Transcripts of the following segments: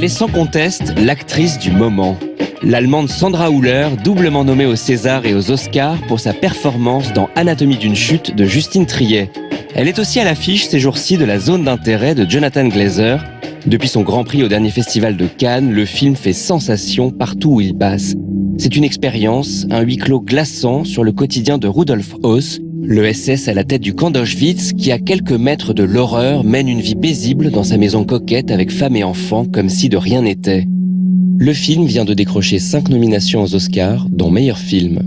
elle est sans conteste l'actrice du moment. L'Allemande Sandra Hüller, doublement nommée aux Césars et aux Oscars pour sa performance dans Anatomie d'une chute de Justine Triet. Elle est aussi à l'affiche ces jours-ci de La Zone d'intérêt de Jonathan Glazer. Depuis son Grand Prix au dernier festival de Cannes, le film fait sensation partout où il passe. C'est une expérience, un huis clos glaçant sur le quotidien de Rudolf Höss, le SS à la tête du camp d'Auschwitz qui, à quelques mètres de l'horreur, mène une vie paisible dans sa maison coquette avec femme et enfants comme si de rien n'était. Le film vient de décrocher 5 nominations aux Oscars, dont meilleur film.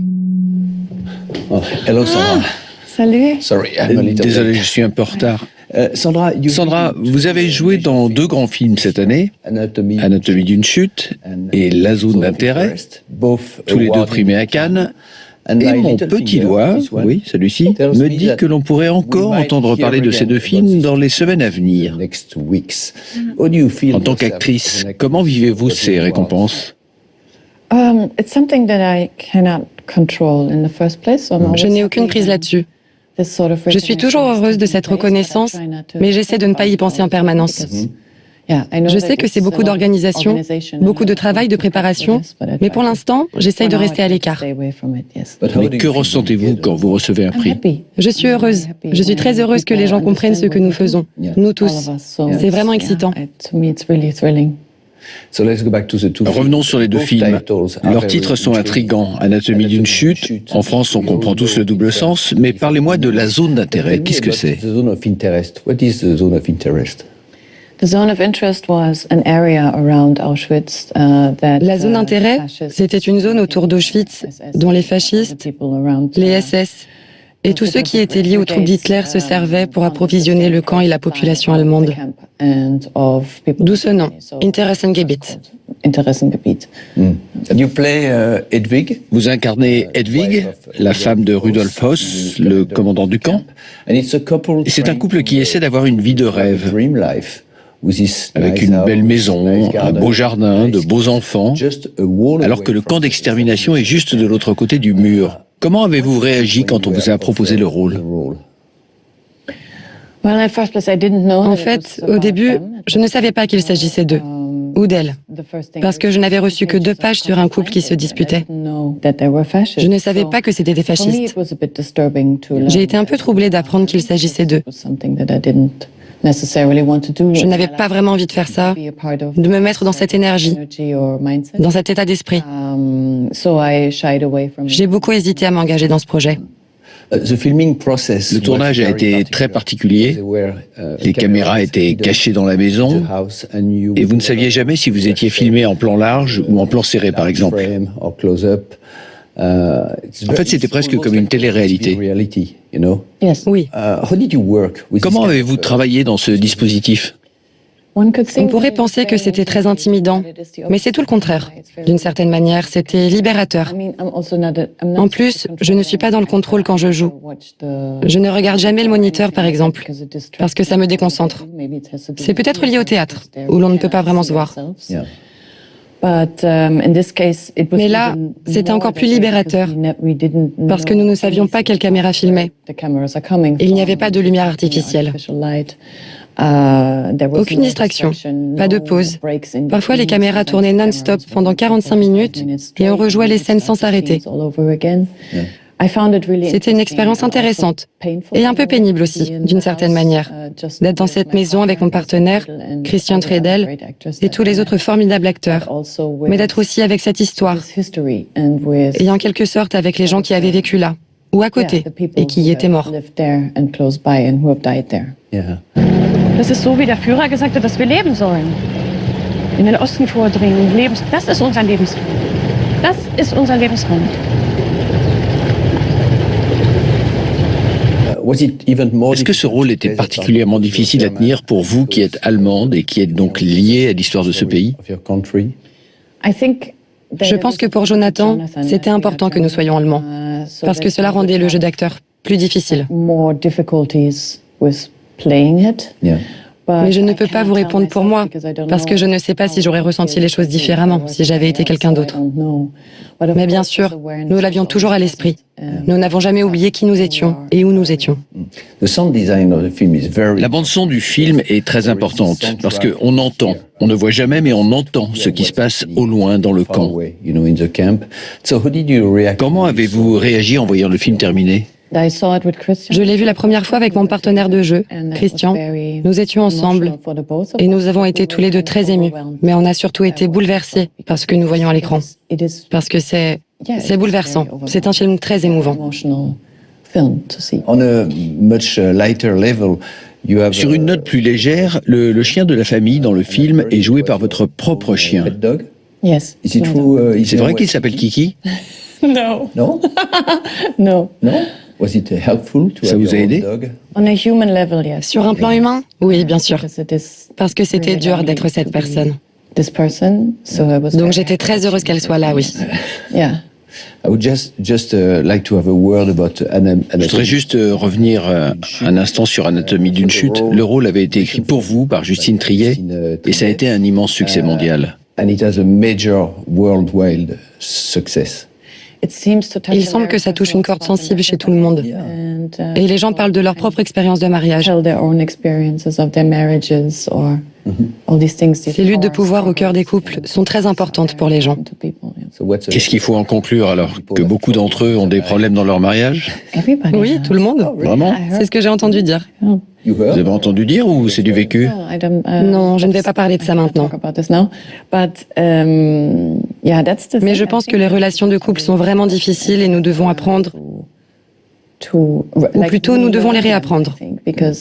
Oh, hello Sandra. Salut. Sorry, I'm a little Désolé, late. je suis un peu en retard. Sandra, Sandra, vous avez joué dans 2 grands films cette année, Anatomie d'une chute et La Zone d'intérêt, tous les 2 primés à Cannes. Et mon petit doigt, oui, celui-ci, me dit que l'on pourrait encore entendre parler de ces 2 films dans les semaines à venir. En tant qu'actrice, comment vivez-vous ces récompenses? Je n'ai aucune prise là-dessus. Je suis toujours heureuse de cette reconnaissance, mais j'essaie de ne pas y penser en permanence. Je sais que c'est beaucoup d'organisation, beaucoup de travail, de préparation, mais pour l'instant, j'essaye de rester à l'écart. Mais que ressentez-vous quand vous recevez un prix? Je suis heureuse. Je suis très heureuse que les gens comprennent ce que nous faisons, nous tous. C'est vraiment excitant. Revenons sur les 2 films. Leurs titres sont intrigants. Anatomie d'une chute. En France, on comprend tous le double sens, mais parlez-moi de La Zone d'intérêt. Qu'est-ce que c'est? La zone d'intérêt, c'était une zone autour d'Auschwitz, dont les fascistes, les SS et tous ceux qui étaient liés aux troupes d'Hitler se servaient pour approvisionner le camp et la population allemande. D'où ce nom, Interessengebiet. Vous incarnez Hedwig, la femme de Rudolf Höss, le commandant du camp. Et c'est un couple qui essaie d'avoir une vie de rêve, avec une belle maison, un beau jardin, de beaux enfants, alors que le camp d'extermination est juste de l'autre côté du mur. Comment avez-vous réagi quand on vous a proposé le rôle? En fait, au début, je ne savais pas qu'il s'agissait d'eux, ou d'elle, parce que je n'avais reçu que 2 pages sur un couple qui se disputait. Je ne savais pas que c'était des fascistes. J'ai été un peu troublée d'apprendre qu'il s'agissait d'eux. Je n'avais pas vraiment envie de faire ça, de me mettre dans cette énergie, dans cet état d'esprit. J'ai beaucoup hésité à m'engager dans ce projet. Le tournage a été très particulier. Les caméras étaient cachées dans la maison et vous ne saviez jamais si vous étiez filmé en plan large ou en plan serré, par exemple. En fait, c'était presque comme une télé-réalité. Oui. Comment avez-vous travaillé dans ce dispositif? On pourrait penser que c'était très intimidant, mais c'est tout le contraire. D'une certaine manière, c'était libérateur. En plus, je ne suis pas dans le contrôle quand je joue. Je ne regarde jamais le moniteur, par exemple, parce que ça me déconcentre. C'est peut-être lié au théâtre, où l'on ne peut pas vraiment se voir. Mais là, c'était encore plus libérateur, parce que nous ne savions pas quelle caméra filmait. Il n'y avait pas de lumière artificielle. Aucune distraction, pas de pause. Parfois, les caméras tournaient non-stop pendant 45 minutes et on rejouait les scènes sans s'arrêter. C'était une expérience intéressante et un peu pénible aussi, d'une certaine manière, d'être dans cette maison avec mon partenaire, Christian Tredel, et tous les autres formidables acteurs, mais d'être aussi avec cette histoire, et en quelque sorte avec les gens qui avaient vécu là, ou à côté, et qui y étaient morts. Das ist so, wie der Führer gesagt hat, dass wir leben sollen. In den Osten vordringen, das ist unser Lebensraum. Das ist unser Lebensraum. Est-ce que ce rôle était particulièrement difficile à tenir pour vous qui êtes allemande et qui êtes donc liée à l'histoire de ce pays? Je pense que pour Jonathan, c'était important que nous soyons allemands, parce que cela rendait le jeu d'acteur plus difficile. Mais je ne peux pas vous répondre pour moi, parce que je ne sais pas si j'aurais ressenti les choses différemment si j'avais été quelqu'un d'autre. Mais bien sûr, nous l'avions toujours à l'esprit. Nous n'avons jamais oublié qui nous étions et où nous étions. La bande-son du film est très importante parce qu'on entend, on ne voit jamais, mais on entend ce qui se passe au loin dans le camp. Comment avez-vous réagi en voyant le film terminé ? Je l'ai vu la première fois avec mon partenaire de jeu, Christian. Nous étions ensemble et nous avons été tous les deux très émus. Mais on a surtout été bouleversés par ce que nous voyons à l'écran. Parce que c'est bouleversant. C'est un film très émouvant. Sur une note plus légère, le chien de la famille dans le film est joué par votre propre chien. C'est vrai qu'il s'appelle Kiki ? No. Non? No. Non? Ça vous a aidé? On a human level, yes. Sur un plan humain, oui, bien sûr. Parce que c'était really dur lovely d'être cette to be personne. This person, so I was Donc very j'étais très heureuse qu'elle soit là, oui. Yeah. I would just like to have a word about Je voudrais juste revenir un instant sur Anatomie d'une chute. Le rôle avait été écrit pour vous par Justine Triet et ça a été un immense succès mondial. And it has a major worldwide success. Il semble que ça touche une corde sensible chez tout le monde. Et les gens parlent de leur propre expérience de mariage. Ces luttes de pouvoir au cœur des couples sont très importantes pour les gens. Qu'est-ce qu'il faut en conclure alors? Que beaucoup d'entre eux ont des problèmes dans leur mariage? Oui, tout le monde. Vraiment? C'est ce que j'ai entendu dire. Vous avez entendu dire ou c'est du vécu? Non, je ne vais pas parler de ça maintenant. Mais je pense que les relations de couple sont vraiment difficiles et nous devons apprendre, ou plutôt nous devons les réapprendre.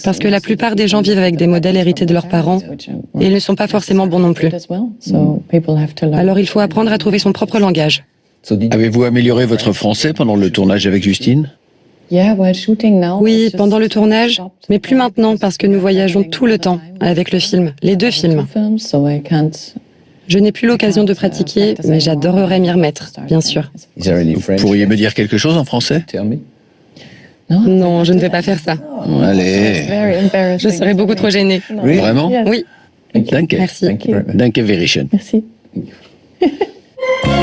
Parce que la plupart des gens vivent avec des modèles hérités de leurs parents et ils ne sont pas forcément bons non plus. Alors il faut apprendre à trouver son propre langage. Avez-vous amélioré votre français pendant le tournage avec Justine? Oui, pendant le tournage, mais plus maintenant parce que nous voyageons tout le temps avec le film, les deux films. Je n'ai plus l'occasion de pratiquer, mais j'adorerais m'y remettre, bien sûr. Vous pourriez me dire quelque chose en français? Non, je ne vais pas faire ça. Allez. Je serais beaucoup trop gênée. Vraiment? Oui. Danke. Merci. Danke very schön. Merci.